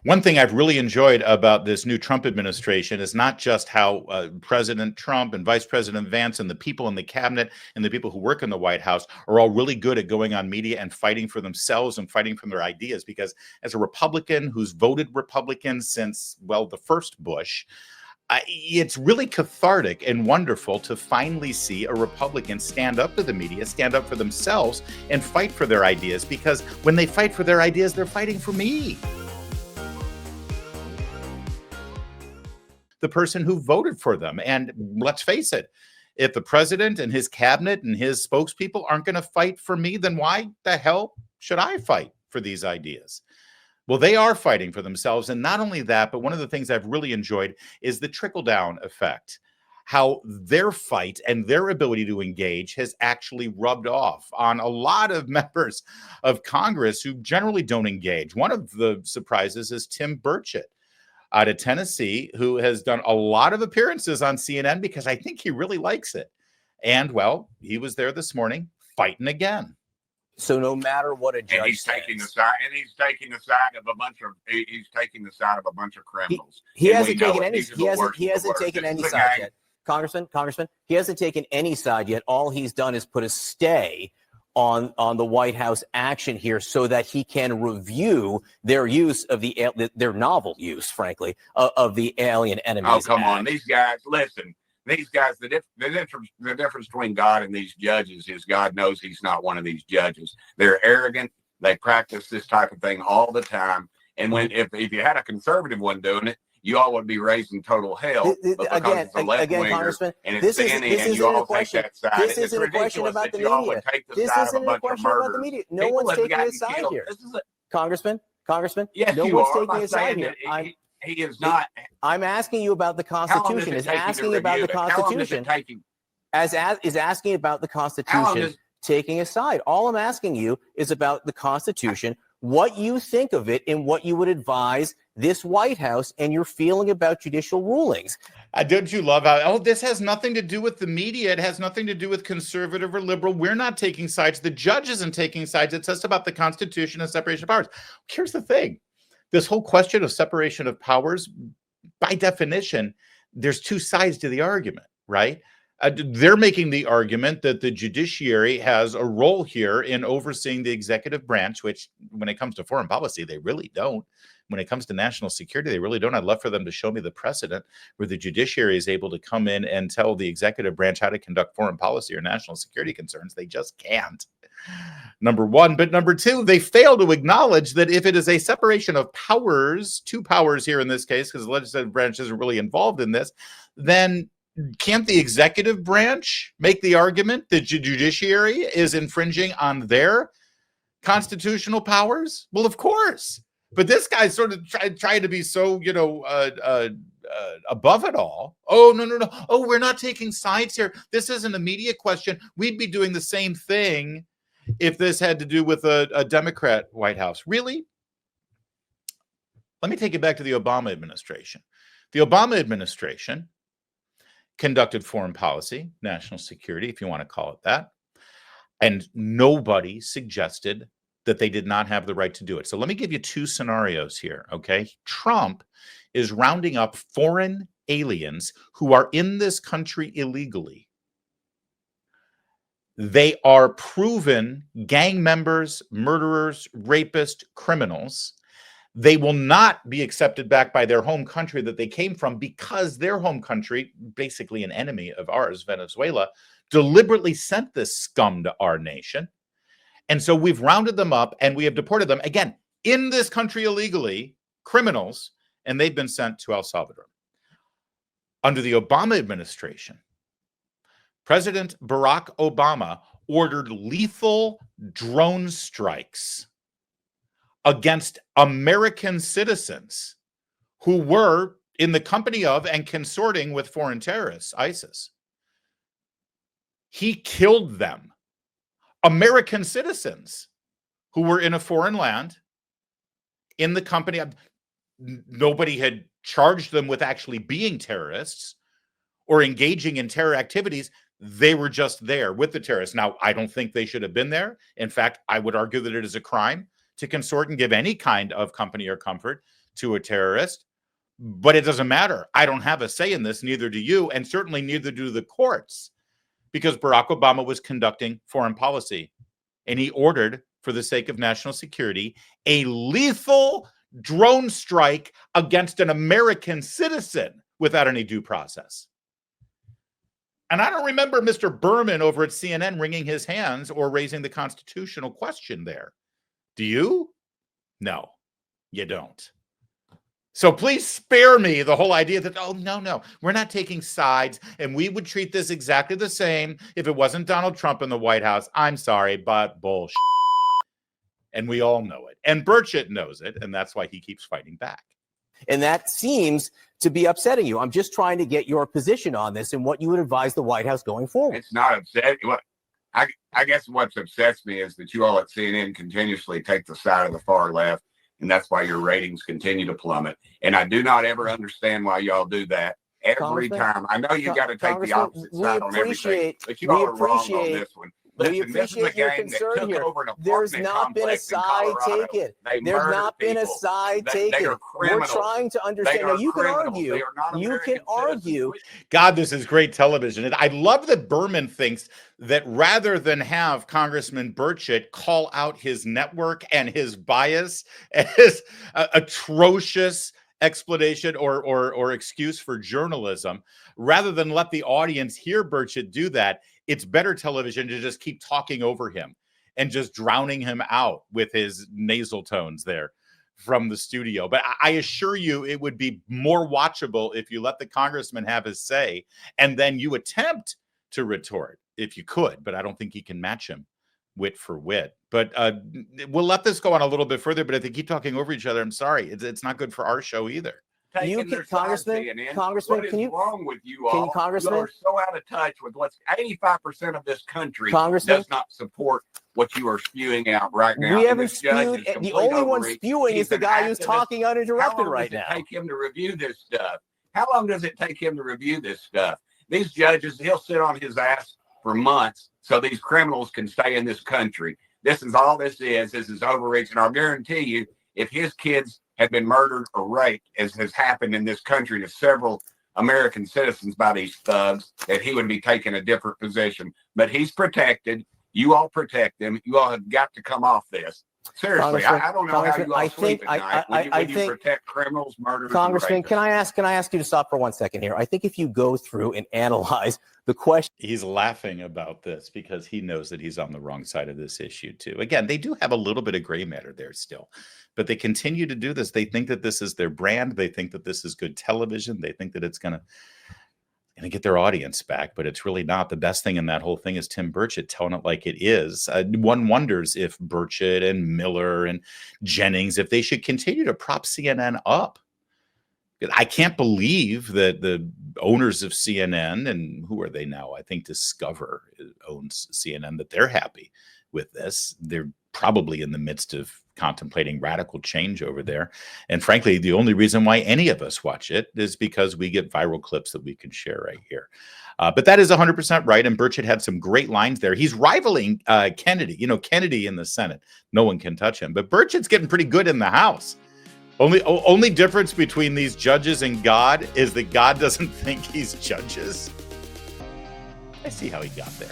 One thing I've really enjoyed about this new Trump administration is not just how President Trump and Vice President Vance and the people in the cabinet and the people who work in the White House are all really good at going on media and fighting for themselves and fighting for their ideas. Because as a Republican who's voted Republican since, well, the first Bush, it's really cathartic and wonderful to finally see a Republican stand up to the media, stand up for themselves, and fight for their ideas. Because when they fight for their ideas, they're fighting for me, the person who voted for them. And let's face it, if the president and his cabinet and his spokespeople aren't going to fight for me, then why the hell should I fight for these ideas? Well, they are fighting for themselves. And not only that, but one of the things I've really enjoyed is the trickle-down effect. How their fight and their ability to engage has actually rubbed off on a lot of members of Congress who generally don't engage. One of the surprises is Tim Burchett out of Tennessee, who has done a lot of appearances on CNN because I think he really likes it. And, well, he was there this morning fighting again. So no matter what a judge and he's says, taking the side, and he's taking the side of a bunch of criminals. He hasn't taken any. He hasn't taken any side yet, Congressman. He hasn't taken any side yet. All he's done is put a stay on the White House action here, so that he can review their use of their novel use, frankly, of the Alien Enemies Oh, come Act. on, these guys! Listen, these guys. The difference between God and these judges is God knows he's not one of these judges. They're arrogant. They practice this type of thing all the time. And if you had a conservative one doing it, you all would be raising total hell. Again, Congressman, this isn't a question. This isn't a question about the media. This isn't a question about the media. No one's taking a side here, Congressman. Yes, no one's taking a side here. He is not. I'm asking you about the Constitution. Is asking about the Constitution. Is asking about the Constitution taking a side. All I'm asking you is about the Constitution, what you think of it, and what you would advise this White House and your feeling about judicial rulings. Don't you love how, this has nothing to do with the media. It has nothing to do with conservative or liberal. We're not taking sides. The judge isn't taking sides. It's just about the Constitution and separation of powers. Here's the thing. This whole question of separation of powers, by definition, there's two sides to the argument, right? They're making the argument that the judiciary has a role here in overseeing the executive branch, which when it comes to foreign policy, they really don't. When it comes to national security, they really don't. I'd love for them to show me the precedent where the judiciary is able to come in and tell the executive branch how to conduct foreign policy or national security concerns. They just can't. Number one. But number two, they fail to acknowledge that if it is a separation of powers, two powers here in this case, because the legislative branch isn't really involved in this, then can't the executive branch make the argument that the judiciary is infringing on their constitutional powers? Well, of course. But this guy sort of trying to be so, above it all. Oh, no. Oh, we're not taking sides here. This isn't a media question. We'd be doing the same thing if this had to do with a Democrat White House. Really? Let me take you back to the Obama administration. The Obama administration conducted foreign policy, national security, if you want to call it that. And nobody suggested that they did not have the right to do it. So let me give you two scenarios here, okay? Trump is rounding up foreign aliens who are in this country illegally. They are proven gang members, murderers, rapists, criminals. They will not be accepted back by their home country that they came from because their home country, basically an enemy of ours, Venezuela, deliberately sent this scum to our nation. And so we've rounded them up and we have deported them, again, in this country illegally, criminals, and they've been sent to El Salvador. Under the Obama administration, President Barack Obama ordered lethal drone strikes against American citizens who were in the company of and consorting with foreign terrorists, ISIS. He killed them. American citizens who were in a foreign land in the company of, nobody had charged them with actually being terrorists or engaging in terror activities. They were just there with the terrorists. Now, I don't think they should have been there. In fact, I would argue that it is a crime to consort and give any kind of company or comfort to a terrorist, but it doesn't matter. I don't have a say in this, neither do you, and certainly neither do the courts, because Barack Obama was conducting foreign policy, and he ordered, for the sake of national security, a lethal drone strike against an American citizen without any due process. And I don't remember Mr. Berman over at CNN wringing his hands or raising the constitutional question there. Do you? No, you don't. So please spare me the whole idea that, oh, no, we're not taking sides, and we would treat this exactly the same if it wasn't Donald Trump in the White House. I'm sorry, but bullshit. And we all know it. And Burchett knows it, and that's why he keeps fighting back. And that seems to be upsetting you. I'm just trying to get your position on this and what you would advise the White House going forward. It's not upsetting. I guess what upsets me is that you all at CNN continuously take the side of the far left, and that's why your ratings continue to plummet. And I do not ever understand why y'all do that every time. I know you got to take the opposite side on everything, but you all are wrong on this one. We appreciate your concern here. There's not been a side taken. There's not been a side taken. We're trying to understand. Now, you can argue. You can argue. God, this is great television. And I love that Berman thinks that rather than have Congressman Burchett call out his network and his bias and his atrocious explanation or excuse for journalism, rather than let the audience hear Burchett do that, it's better television to just keep talking over him and just drowning him out with his nasal tones there from the studio. But I assure you it would be more watchable if you let the congressman have his say and then you attempt to retort if you could. But I don't think you can match him wit for wit. But we'll let this go on a little bit further. But if they keep talking over each other, I'm sorry. It's not good for our show either. Congressman, what is wrong with you all? You are so out of touch with what's 85% of this country does not support what you are spewing out right now. We haven't spewed. The only one spewing is the guy who's talking uninterrupted right now. How long does it take him to review this stuff? How long does it take him to review this stuff? These judges, he'll sit on his ass for months so these criminals can stay in this country. This is all this is. This is overreach. And I'll guarantee you, if his kids had been murdered or raped, as has happened in this country to several American citizens by these thugs, that he would be taking a different position. But he's protected. You all protect him. You all have got to come off this. Seriously, I don't know how you all sleep at night when you protect criminals, murderers, Congressman, and can I ask you to stop for 1 second here? I think if you go through and analyze the question. He's laughing about this because he knows that he's on the wrong side of this issue too. Again, they do have a little bit of gray matter there still, but they continue to do this. They think that this is their brand. They think that this is good television. They think that it's going to get their audience back, but it's really not. The best thing in that whole thing is Tim Burchett telling it like it is. One wonders if Burchett and Miller and Jennings, if they should continue to prop CNN up. I can't believe that the owners of CNN, and who are they now? I think Discover owns CNN, that they're happy with this. They're probably in the midst of contemplating radical change over there. And frankly, the only reason why any of us watch it is because we get viral clips that we can share right here. But that is 100% right. And Burchett had some great lines there. He's rivaling Kennedy. You know, Kennedy in the Senate, no one can touch him. But Burchett's getting pretty good in the House. Only difference between these judges and God is that God doesn't think he's judges. I see how he got there.